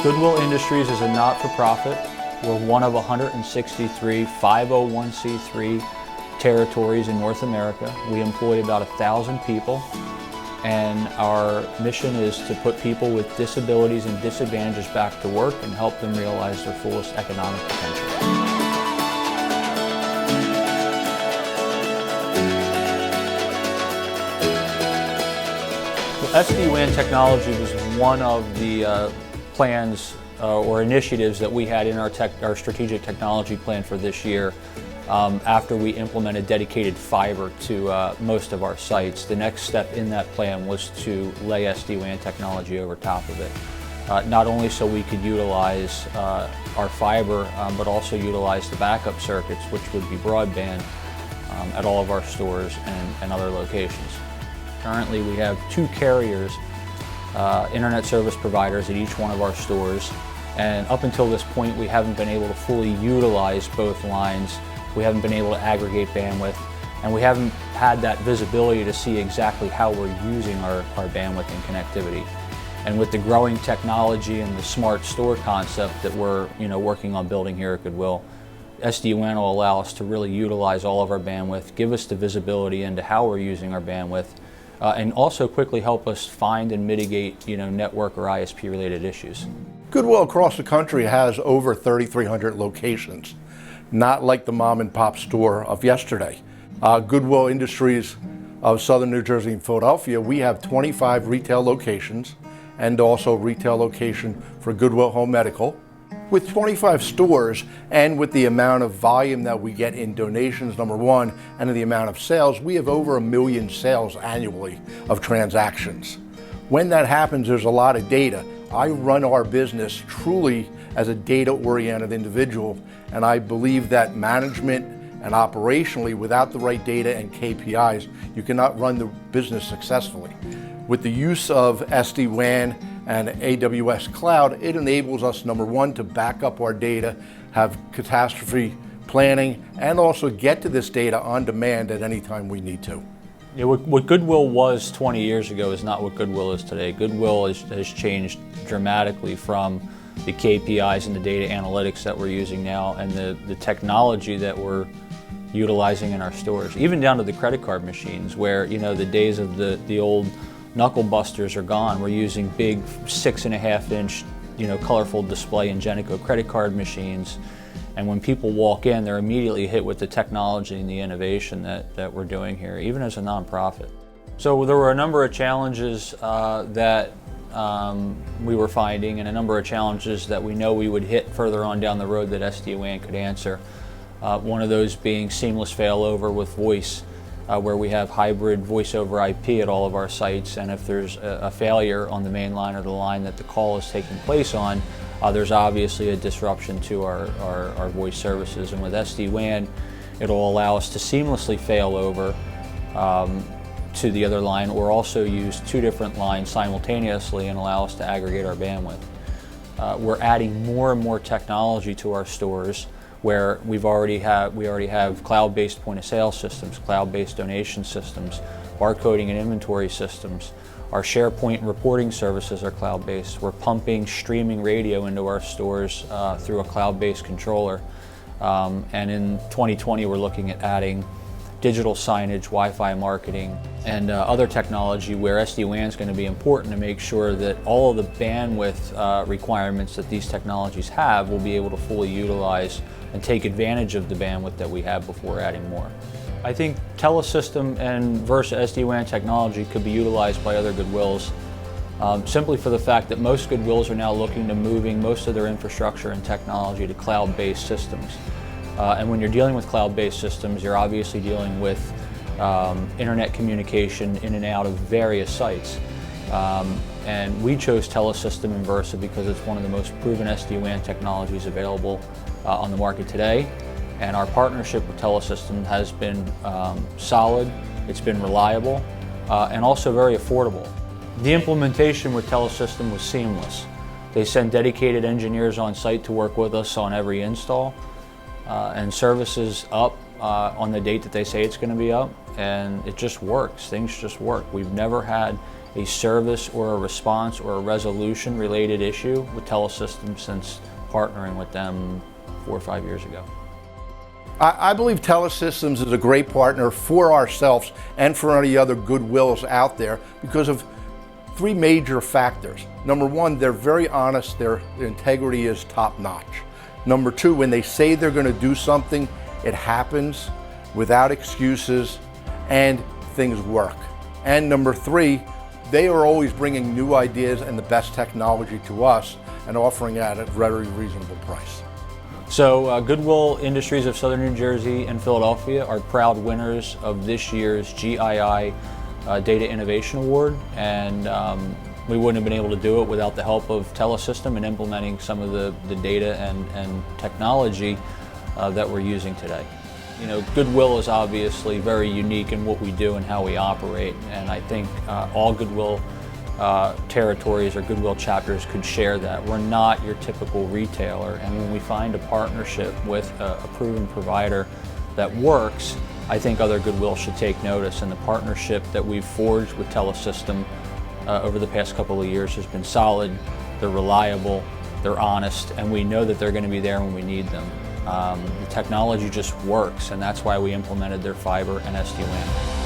Goodwill Industries is a not-for-profit. We're one of 163 501c3 territories in North America. We employ about 1,000 people, and our mission is to put people with disabilities and disadvantages back to work and help them realize their fullest economic potential. SD-WAN technology was one of the plans or initiatives that we had in our strategic technology plan for this year. After we implemented dedicated fiber to most of our sites, the next step in that plan was to lay SD-WAN technology over top of it. Not only so we could utilize our fiber, but also utilize the backup circuits, which would be broadband, at all of our stores and other locations. Currently, we have 2 carriers, internet service providers at each one of our stores, and up until this point we haven't been able to fully utilize both lines. We haven't been able to aggregate bandwidth, and we haven't had that visibility to see exactly how we're using our bandwidth and connectivity. And with the growing technology and the smart store concept that we're working on building here at Goodwill, SD-WAN will allow us to really utilize all of our bandwidth, give us the visibility into how we're using our bandwidth, and also quickly help us find and mitigate network or ISP related issues. Goodwill across the country has over 3,300 locations, not like the mom and pop store of yesterday. Goodwill Industries of Southern New Jersey and Philadelphia, we have 25 retail locations and also retail location for Goodwill Home Medical. With 25 stores and with the amount of volume that we get in donations, number one, and in the amount of sales, we have over 1 million sales annually of transactions. When that happens, there's a lot of data. I run our business truly as a data-oriented individual, and I believe that management and operationally, without the right data and KPIs, you cannot run the business successfully. With the use of SD-WAN and AWS Cloud, it enables us, number one, to back up our data, have catastrophe planning, and also get to this data on demand at any time we need to. Yeah, what Goodwill was 20 years ago is not what Goodwill is today. Goodwill has changed dramatically from the KPIs and the data analytics that we're using now and the technology that we're utilizing in our stores, even down to the credit card machines where the days of the old knuckle busters are gone. We're using big 6.5-inch colorful display Ingenico credit card machines, and when people walk in, they're immediately hit with the technology and the innovation that we're doing here, even as a nonprofit. So there were a number of challenges that we were finding, and a number of challenges that we know we would hit further on down the road that SD-WAN could answer. One of those being seamless failover with voice, where we have hybrid voice over IP at all of our sites, and if there's a failure on the main line or the line that the call is taking place on, there's obviously a disruption to our voice services. And with SD-WAN, it'll allow us to seamlessly fail over to the other line, or also use 2 different lines simultaneously and allow us to aggregate our bandwidth. We're adding more and more technology to our stores, where we already have cloud-based point-of-sale systems, cloud-based donation systems, barcoding and inventory systems. Our SharePoint and reporting services are cloud-based. We're pumping streaming radio into our stores through a cloud-based controller. And in 2020, we're looking at adding digital signage, Wi-Fi marketing, and other technology where SD-WAN is going to be important to make sure that all of the bandwidth requirements that these technologies have will be able to fully utilize and take advantage of the bandwidth that we have before adding more. I think Telesystem and Versa SD-WAN technology could be utilized by other Goodwills, simply for the fact that most Goodwills are now looking to moving most of their infrastructure and technology to cloud-based systems. And when you're dealing with cloud-based systems, you're obviously dealing with internet communication in and out of various sites. And we chose Telesystem and Versa because it's one of the most proven SD-WAN technologies available on the market today. And our partnership with Telesystem has been solid, it's been reliable, and also very affordable. The implementation with Telesystem was seamless. They send dedicated engineers on site to work with us on every install, and services up on the date that they say it's going to be up, and it just works. Things just work. We've never had a service or a response or a resolution related issue with Telesystem since partnering with them 4 or 5 years ago. I believe Telesystems is a great partner for ourselves and for any other Goodwills out there because of 3 major factors. Number 1, they're very honest, their integrity is top notch. Number 2, when they say they're going to do something, it happens without excuses and things work. And number 3, they are always bringing new ideas and the best technology to us and offering it at a very reasonable price. So Goodwill Industries of Southern New Jersey and Philadelphia are proud winners of this year's GII Data Innovation Award, and we wouldn't have been able to do it without the help of Telesystem and implementing some of the data and technology that we're using today. You know, Goodwill is obviously very unique in what we do and how we operate, and I think all Goodwill territories or Goodwill chapters could share that. We're not your typical retailer, and when we find a partnership with a proven provider that works, I think other Goodwill should take notice, and the partnership that we've forged with Telesystem over the past couple of years has been solid. They're reliable, they're honest, and we know that they're going to be there when we need them. The technology just works, and that's why we implemented their fiber and SD-WAN.